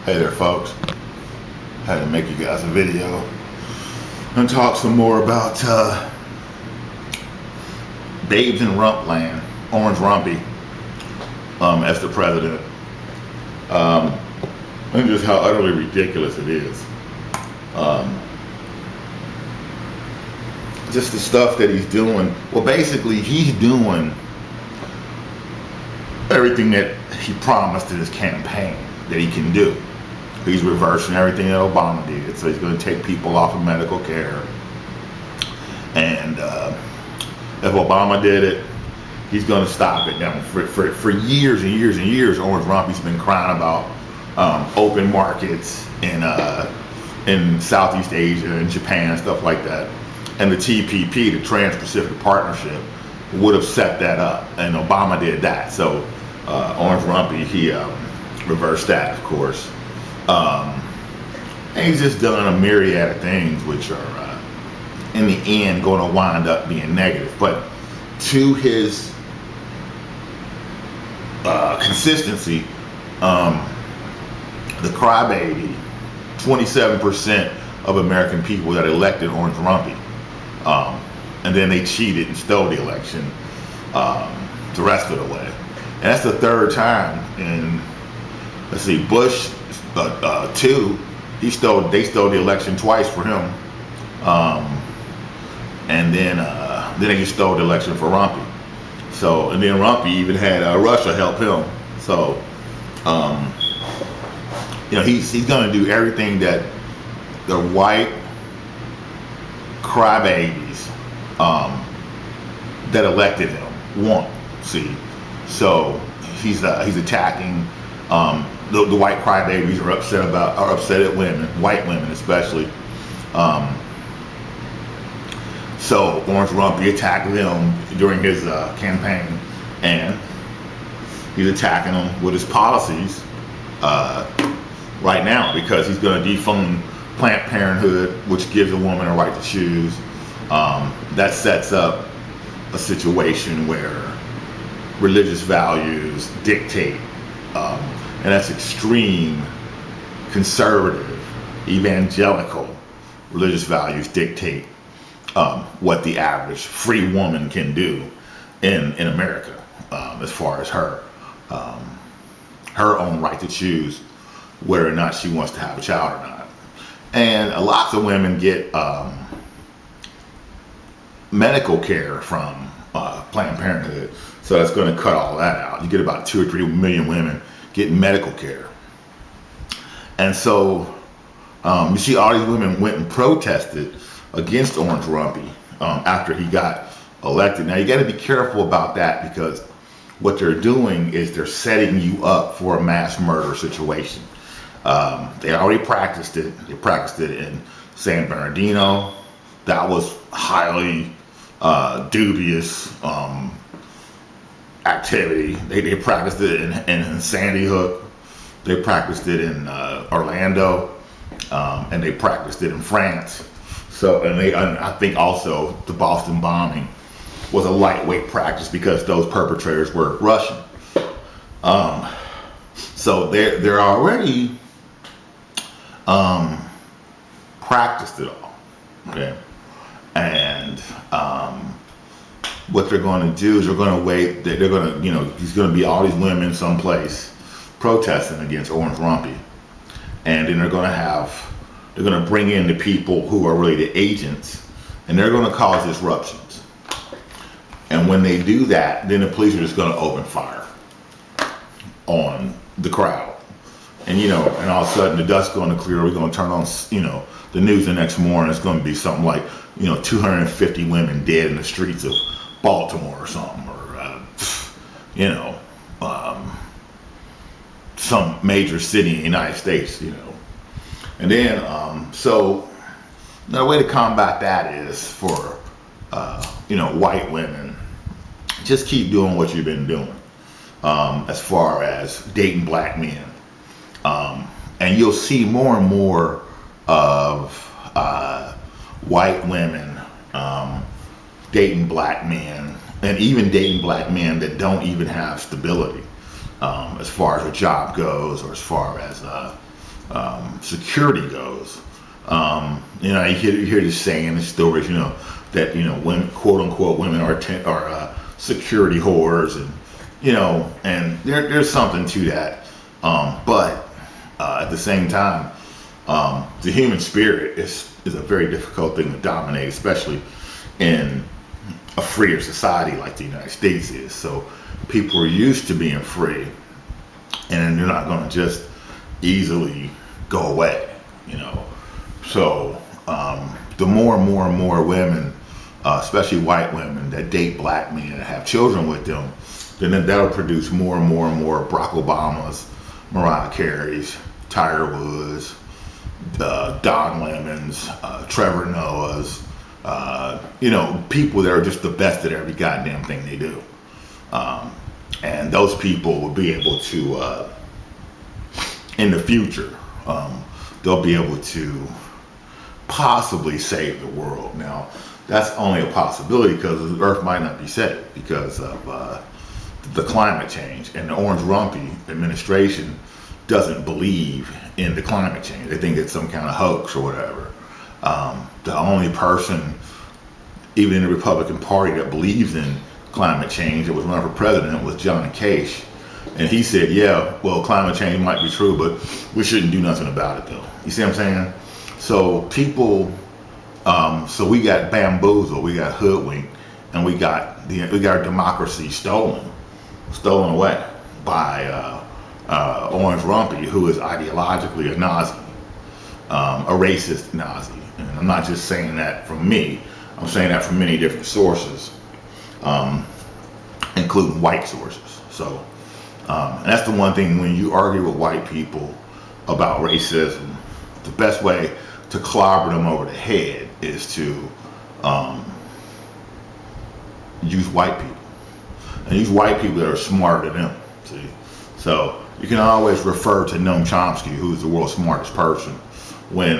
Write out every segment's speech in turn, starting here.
Hey there, folks. Had to make you guys a video and talk some more about babes in Rumpland, Orange Rumpy, as the president, and just how utterly ridiculous it is. Just the stuff that he's doing. Well, basically, he's doing everything that he promised in his campaign that he can do. He's reversing everything that Obama did. So he's going to take people off of medical care. And if Obama did it, he's going to stop it. Now, for years and years and years, Orange Rumpy's been crying about open markets in Southeast Asia and Japan and stuff like that. And the TPP, the Trans-Pacific Partnership, would have set that up. And Obama did that. So Orange Rumpy, he reversed that, of course. And he's just done a myriad of things which are in the end going to wind up being negative. But to his consistency, the crybaby, 27% of American people that elected Orange Rumpy, and then they cheated and stole the election the rest of the way. And that's the third time in, let's see, Bush 2, they stole the election twice for him, and then they just stole the election for Rumpy. So, and then Rumpy even had Russia help him. So, he's going to do everything that the white crybabies that elected him want. See, so he's attacking. The white crybabies are upset at women, white women especially. So Orange Rumpy attacked them during his campaign, and he's attacking them with his policies right now, because he's going to defund Planned Parenthood, which gives a woman a right to choose. That sets up a situation where religious values dictate, and that's extreme conservative, evangelical religious values dictate what the average free woman can do in America, as far as her own right to choose whether or not she wants to have a child or not. And lots of women get medical care from Planned Parenthood, so that's going to cut all that out. You get about 2 or 3 million women getting medical care. And so you see all these women went and protested against Orange Rumpy after he got elected. Now you got to be careful about that, because what they're doing is they're setting you up for a mass murder situation. They already practiced it. They practiced it in San Bernardino. That was highly dubious activity. They practiced it in Sandy Hook. They practiced it in Orlando, and they practiced it in France. So, and I think also the Boston bombing was a lightweight practice because those perpetrators were Russian. So they're already practiced it all. Okay, and what they're going to do is they're going to wait. They're going to, there's going to be all these women someplace protesting against Orange Rumpy, and then they're going to bring in the people who are really the agents, and they're going to cause disruptions. And when they do that, then the police are just going to open fire on the crowd. And and all of a sudden the dust's going to clear. We're going to turn on, the news the next morning. It's going to be something like, 250 women dead in the streets of Baltimore or something, or some major city in the United States, And then, so the way to combat that is for, white women, just keep doing what you've been doing, as far as dating black men. And you'll see more and more of white women dating black men, and even dating black men that don't even have stability, as far as a job goes, or as far as security goes. You hear this saying, the stories, that women, quote unquote, women are security whores, and there's something to that. But at the same time, the human spirit is a very difficult thing to dominate, especially in a freer society like the United States is. So people are used to being free, and they're not going to just easily go away, So the more and more and more women, especially white women, that date black men and have children with them, then that'll produce more and more and more Barack Obamas, Mariah Careys, Tiger Woods, Don Lemons, Trevor Noahs, people that are just the best at every goddamn thing they do. And those people will be able to, in the future, they'll be able to possibly save the world. Now, that's only a possibility because the Earth might not be saved because of the climate change. And the Orange Rumpy administration doesn't believe in the climate change. They think it's some kind of hoax or whatever. The only person, even in the Republican Party, that believes in climate change that was running for president was John Cash. And he said, yeah, well, climate change might be true, but we shouldn't do nothing about it, though. You see what I'm saying? So people, so we got bamboozled, we got hoodwinked, and we got our democracy stolen away by Orange Rumpy, who is ideologically a Nazi, a racist Nazi. And I'm not just saying that from me. I'm saying that from many different sources, including white sources. So, and that's the one thing when you argue with white people about racism, the best way to clobber them over the head is to use white people. And use white people that are smarter than them, see? So you can always refer to Noam Chomsky, who's the world's smartest person, when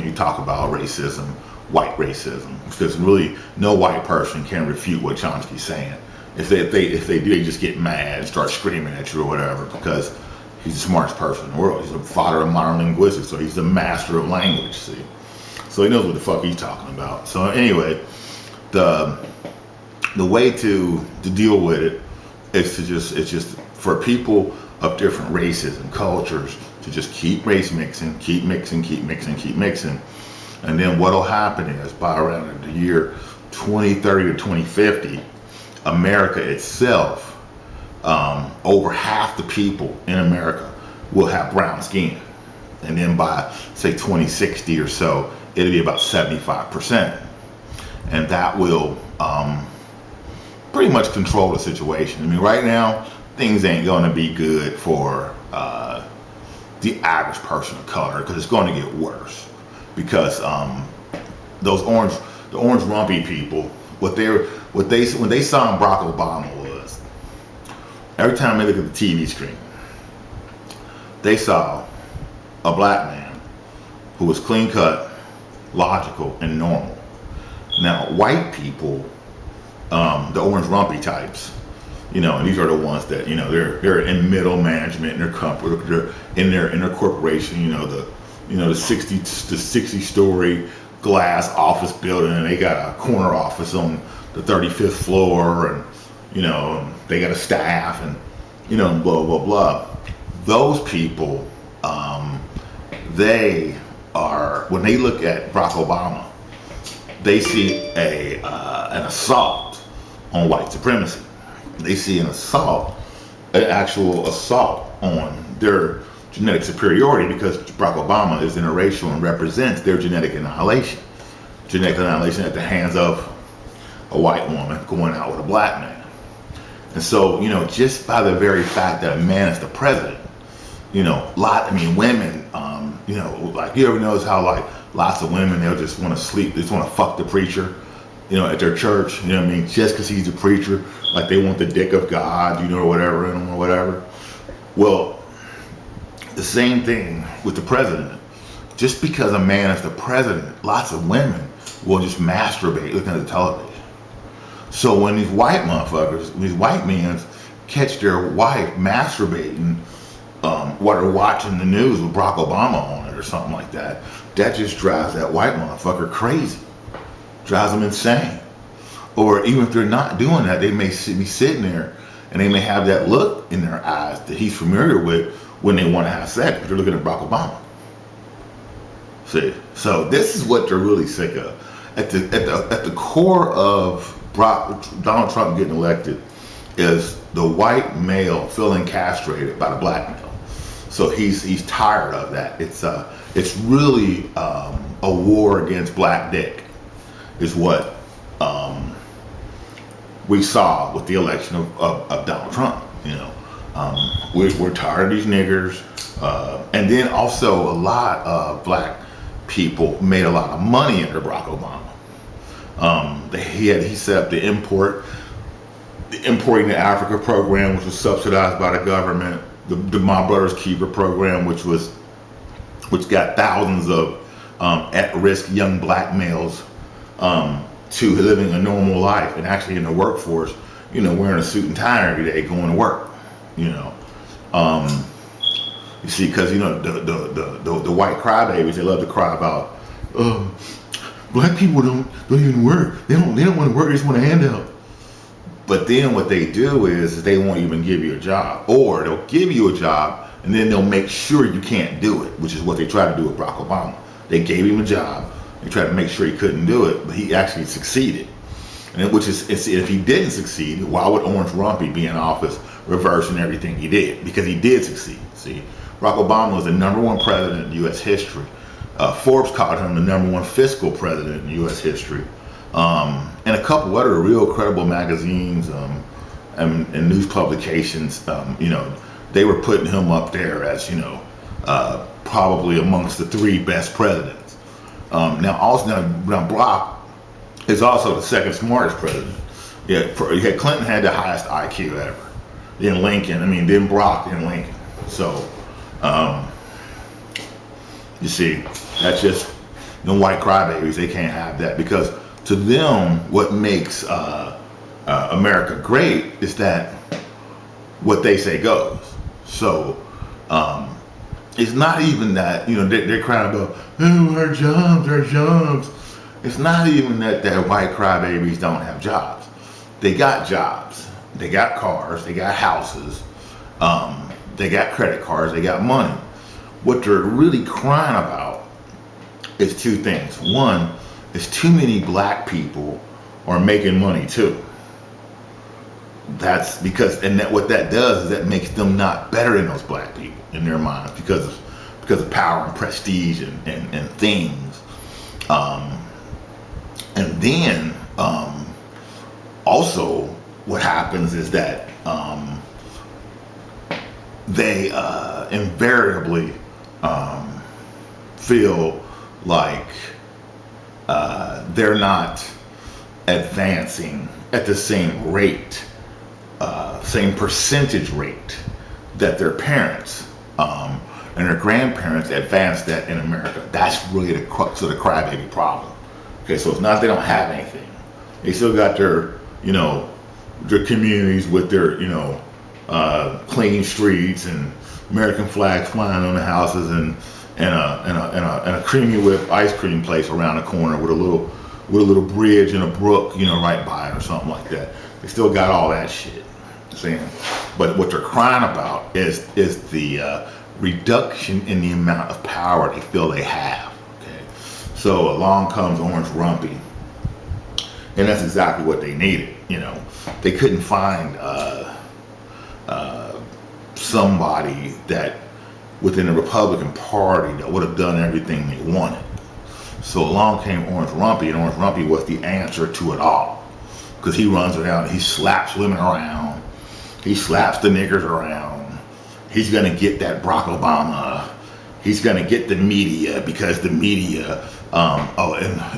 you talk about racism, white racism, because really no white person can refute what Chomsky's saying. If they do, they just get mad and start screaming at you or whatever, because he's the smartest person in the world. He's the father of modern linguistics, so he's the master of language, see? So he knows what the fuck he's talking about. So anyway, the way to deal with it is it's just for people of different races and cultures to just keep race mixing, keep mixing. And then what'll happen is by around the year 2030 to 2050, America itself, over half the people in America will have brown skin. And then by, say, 2060 or so, it'll be about 75%. And that will pretty much control the situation. I mean, right now, things ain't going to be good for the average person of color, because it's going to get worse. Because the orange rumpy people, when they saw Barack Obama was, every time they look at the TV screen, they saw a black man who was clean cut, logical, and normal. Now, white people, the orange rumpy types, and these are the ones that they're in middle management, and they're in their corporation, the 60-story glass office building, and they got a corner office on the 35th floor, and they got a staff, and blah blah blah. Those people, they are, when they look at Barack Obama, they see an assault on white supremacy. They see an actual assault on their genetic superiority, because Barack Obama is interracial and represents their genetic annihilation. Genetic annihilation at the hands of a white woman going out with a black man. And so, just by the very fact that a man is the president, women, like, you ever notice how, like, lots of women, they'll just want to sleep, they just want to fuck the preacher, at their church, just because he's the preacher, like they want the dick of God, or whatever, or whatever. Well, the same thing with the president. Just because a man is the president, lots of women will just masturbate looking at the television. So when these white motherfuckers, these white men catch their wife masturbating while they're watching the news with Barack Obama on it or something like that, that just drives that white motherfucker crazy. Drives them insane. Or even if they're not doing that, they may be sitting there and they may have that look in their eyes that he's familiar with when they want to have sex, but they're looking at Barack Obama. See? So this is what they're really sick of. At the core of Donald Trump getting elected is the white male feeling castrated by the black male. So he's tired of that. It's really a war against black dick, is what we saw with the election of Donald Trump. You know, we're tired of these niggers, and then also a lot of black people made a lot of money under Barack Obama. He set up the Importing to Africa program, which was subsidized by the government. The My Brother's Keeper program, which got thousands of at-risk young black males to living a normal life and actually in the workforce, you know, wearing a suit and tie every day, going to work, you know. You see, because, you know, the white crybabies, they love to cry about, black people don't even work. They don't want to work, they just want a handout. But then what they do is they won't even give you a job, or they'll give you a job and then they'll make sure you can't do it, which is what they tried to do with Barack Obama. They gave him a job, they tried to make sure he couldn't do it, but he actually succeeded. And if he didn't succeed, why would Orange Rumpy be in office reversing everything he did? Because he did succeed. See, Barack Obama was the #1 president in U.S. history. Forbes called him the #1 fiscal president in U.S. history. And a couple other real credible magazines and news publications, you know, they were putting him up there as, you know, probably amongst the 3 best presidents. Now Barack is also the 2nd smartest president. Yeah, Clinton had the highest IQ ever. Then Lincoln, then Barack, then Lincoln. So, you see, that's just the white crybabies. They can't have that, because to them, what makes America great is that what they say goes. So it's not even that, you know, they're crying about, oh, our jobs. It's not even that white crybabies don't have jobs. They got jobs. They got cars. They got houses. They got credit cards. They got money. What they're really crying about is 2 things. One, is too many black people are making money too. That's because, and what that does is that makes them not better than those black people in their minds because of power and prestige and things. And then also what happens is that they invariably feel like they're not advancing at the same rate, same percentage rate that their parents and their grandparents advanced at in America. That's really the crux of the crybaby problem. Okay, so it's not they don't have anything. They still got their, you know, their communities with their, you know, clean streets and American flags flying on the houses and a creamy whip ice cream place around the corner with a little bridge and a brook, you know, right by it or something like that. They still got all that shit. Saying, but what they're crying about is the reduction in the amount of power they feel they have. Okay, so along comes Orange Rumpy, and that's exactly what they needed. You know, they couldn't find somebody that within the Republican Party that would have done everything they wanted. So along came Orange Rumpy, and Orange Rumpy was the answer to it all, because he runs around and he slaps women around. He slaps the niggers around. He's gonna get that Barack Obama. He's gonna get the media, because the media,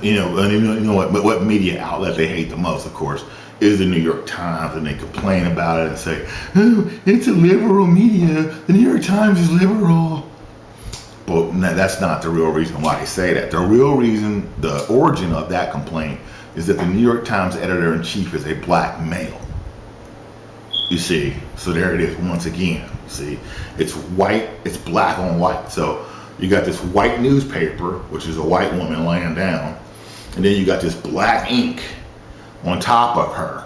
you know what media outlet they hate the most, of course, is the New York Times, and they complain about it and say, oh, it's a liberal media. The New York Times is liberal. But that's not the real reason why they say that. The real reason, the origin of that complaint, is that the New York Times editor-in-chief is a black male. You see, so there it is once again. See, it's white, it's black on white. So you got this white newspaper, which is a white woman laying down, and then you got this black ink on top of her.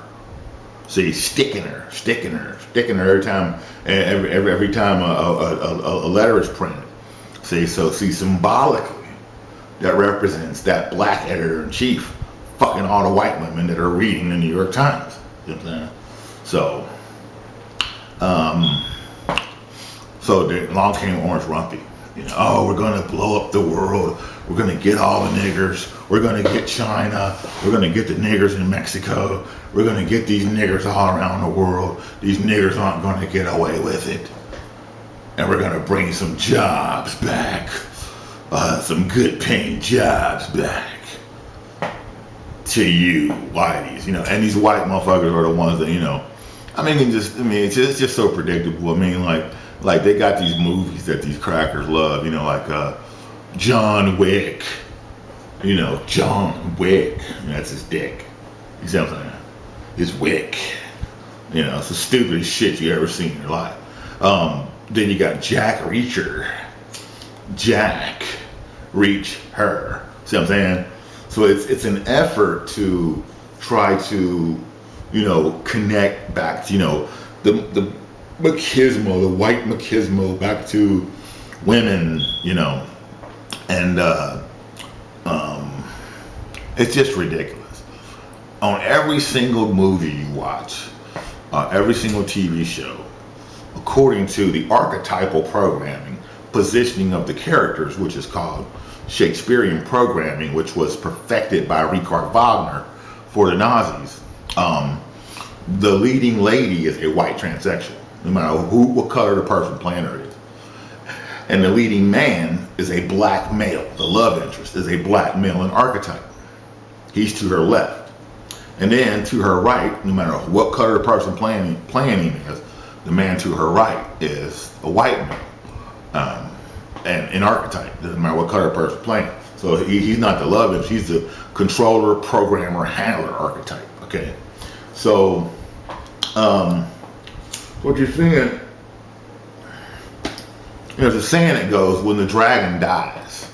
See, sticking her every time, every time a letter is printed. See, so see, symbolically, that represents that black editor-in-chief fucking all the white women that are reading the New York Times. You know what I'm saying? So along came Orange Rumpy. You know, oh, we're gonna blow up the world. We're gonna get all the niggers. We're gonna get China. We're gonna get the niggers in Mexico. We're gonna get these niggers all around the world. These niggers aren't gonna get away with it. And we're gonna bring some jobs back. Some good paying jobs back to you whiteys, you know, and these white motherfuckers are the ones that, you know, it's just so predictable. I mean, like they got these movies that these crackers love, you know, like John Wick, you know, John Wick, that's his dick. You see what I'm saying? His wick. You know, it's the stupidest shit you ever seen in your life. Then you got Jack Reacher. Jack Reach Her. See what I'm saying? So it's an effort to try to, you know, connect back to, you know, the machismo, the white machismo back to women, you know, and it's just ridiculous. On every single movie you watch, every single TV show, according to the archetypal programming, positioning of the characters, which is called Shakespearean programming, which was perfected by Richard Wagner for the Nazis. The leading lady is a white transsexual, no matter what color the person playing her is. And the leading man is a black male. The love interest is a black male in archetype. He's to her left. And then to her right, no matter what color the person playing him is, the man to her right is a white man. And in archetype, doesn't matter what color the person playing. So he's not the love interest, he's the controller, programmer, handler archetype. Okay. So what you're seeing, you know, there's a saying that goes, when the dragon dies,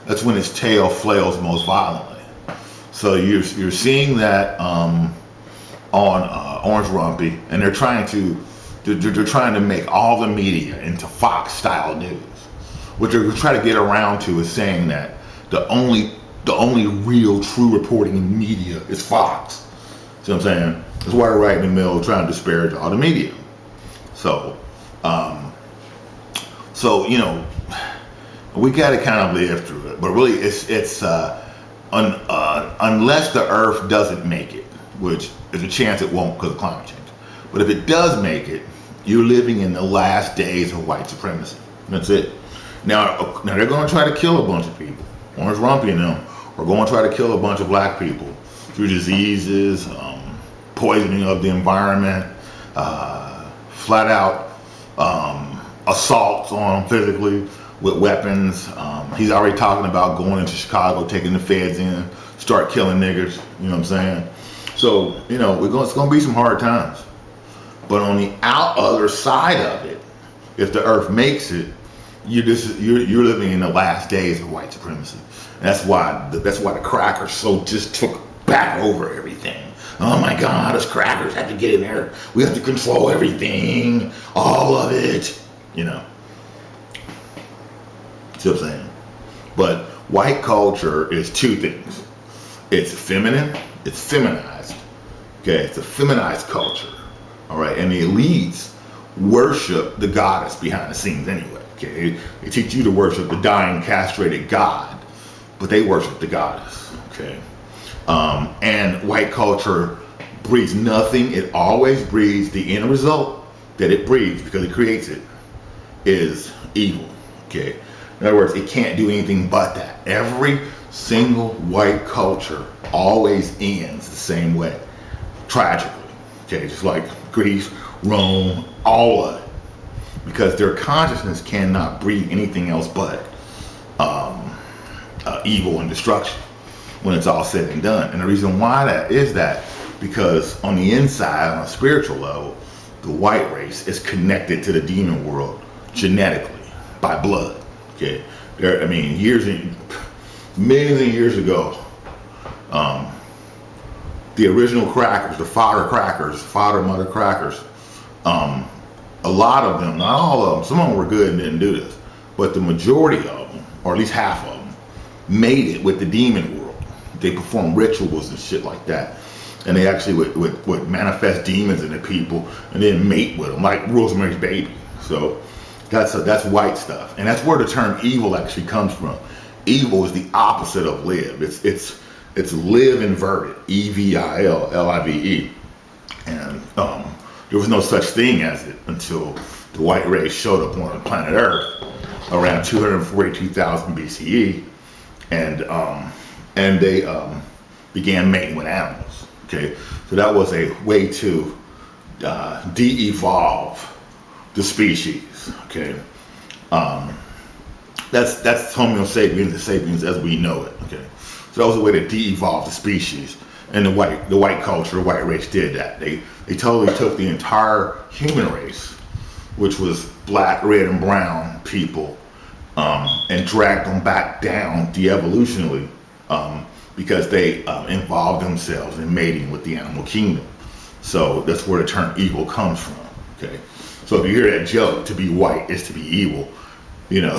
that's when its tail flails most violently. So you're seeing that on Orange Rumpy, and they're trying to make all the media into Fox style news. What they're trying to get around to is saying that the only real true reporting in media is Fox. See what I'm saying? That's why they're right in the middle trying to disparage all the media. So you know, we got to kind of live through it. But really, it's unless the Earth doesn't make it, which there's a chance it won't because of climate change. But if it does make it, you're living in the last days of white supremacy. That's it. Now they're going to try to kill a bunch of people. Orange Rumpy and them are going to try to kill a bunch of black people through diseases, poisoning of the environment, flat out assaults on them physically with weapons. He's already talking about going into Chicago, taking the feds in, start killing niggers. You know what I'm saying? So, you know, it's going to be some hard times. But on the other side of it, if the Earth makes it, you're living in the last days of white supremacy. And that's why the crackers just took back over everything. Oh my God, us crackers have to get in there. We have to control everything, all of it. You know. See what I'm saying? But white culture is two things. It's feminine, it's feminized. Okay, it's a feminized culture. All right, and the elites worship the goddess behind the scenes anyway. Okay, they teach you to worship the dying, castrated god, but they worship the goddess. Okay, and white culture breeds nothing. It always breeds the end result that it breeds because it creates it is evil. Okay, in other words, it can't do anything but that. Every single white culture always ends the same way, tragically. Okay, just like Greece, Rome, all of it. Because their consciousness cannot breed anything else but evil and destruction when it's all said and done. And the reason why that is because on the inside, on a spiritual level, the white race is connected to the demon world genetically by blood. Okay, I mean, millions of years ago, the original crackers, the fodder mother crackers, a lot of them, not all of them, some of them were good and didn't do this, but the majority of them, or at least half of them, made it with the demon world. They performed rituals and shit like that. And they actually would manifest demons into people and then mate with them, like Rosemary's Baby. So that's white stuff. And that's where the term evil actually comes from. Evil is the opposite of live. It's live inverted, E-V-I-L, L-I-V-E. And there was no such thing as it until the white race showed up on planet Earth around 242,000 BCE, and they began mating with animals. Okay, so that was a way to de-evolve the species. Okay, that's Homo sapiens, the sapiens as we know it. Okay, so that was a way to de-evolve the species, and the white culture, the white race did that. They totally took the entire human race, which was black, red, and brown people, and dragged them back down de-evolutionally. Because they involved themselves in mating with the animal kingdom. So that's where the term evil comes from. Okay, so if you hear that joke, to be white is to be evil, you know,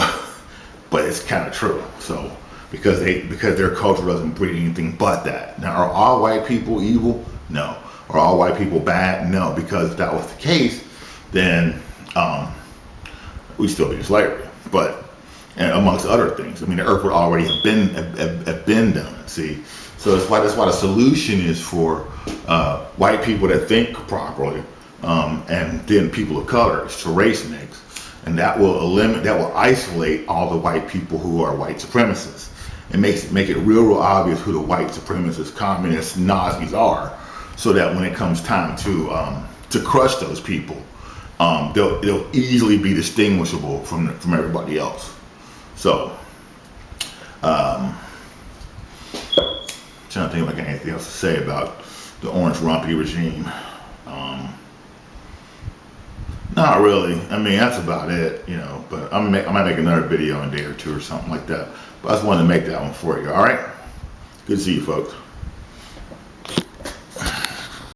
but it's kind of true. So because their culture doesn't breed anything but that. Now, are all white people evil? No. Are all white people bad? No. Because if that was the case, then we'd still be in slavery. But and amongst other things, I mean, the earth would already have been done. See, so that's why the solution is for white people that think properly, and then people of color to race mix, and that will isolate all the white people who are white supremacists, and make it real obvious who the white supremacists, communists, Nazis are, so that when it comes time to crush those people, they'll easily be distinguishable from everybody else. So, trying to think if I got anything else to say about the Orange Rumpy regime. Not really. I mean, that's about it, you know. But I might make another video in a day or two or something like that. But I just wanted to make that one for you. All right. Good to see you, folks.